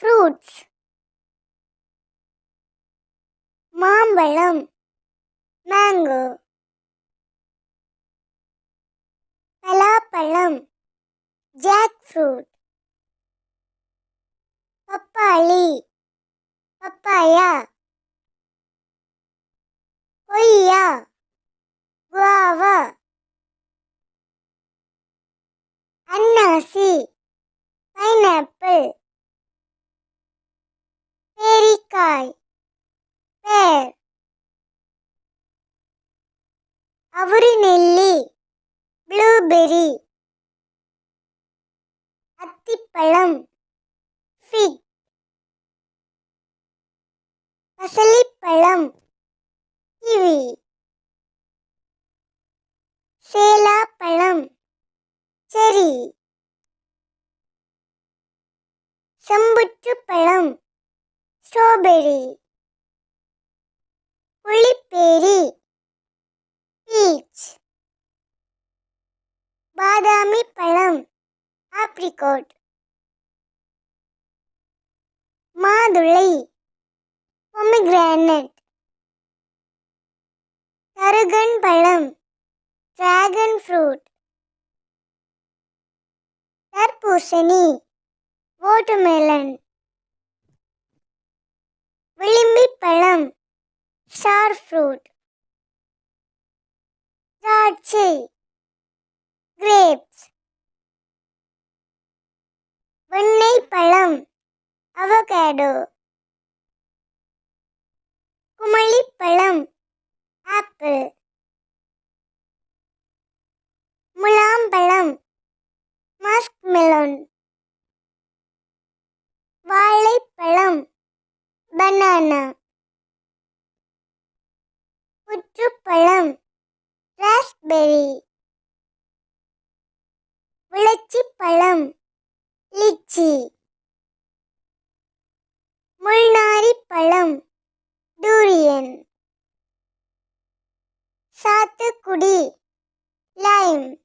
Fruits. மாம்பழம், mango. பலாப்பழம், jack fruit. பப்பாளி, பப்பாயா. கொய்யா, குவாவா. அன்னாசி, பைனாப்பிள். பேரிக்காய், பேர். அவுரி நெல்லி, ப்ளூபெர்ரி. அத்திப்பழம், ஃபிக். பசலிப்பழம், கிவி. சேலாப்பழம், செரி. செம்புற்றுப்பழம், ஸ்ட்ராபெர்ரி. புளிப்பேரி, பீச். பாதாமி பழம், ஆப்ரிகாட். மாதுளை, பொமிகிரானட். கருகன் பழம், டிராகன் ஃப்ரூட். தர்பூசணி, வாட்டர்மெலன். விளிம்பிப் பழம், ஸ்டார் ஃப்ரூட். திராட்சை, கிரேப்ஸ். வெண்ணெய் பழம், அவகேடோ. குமளிப்பழம், ஆப்பிள். முலாம்பழம், மஸ்க்மெலன். வாழைப்பழம், பனானா. புற்றுப்பழம், ராஸ்பெர்ரி. விளச்சிப்பழம், லிச்சி. முள்நாறிப்பழம், டூரியன். சாத்துக்குடி, லைம்.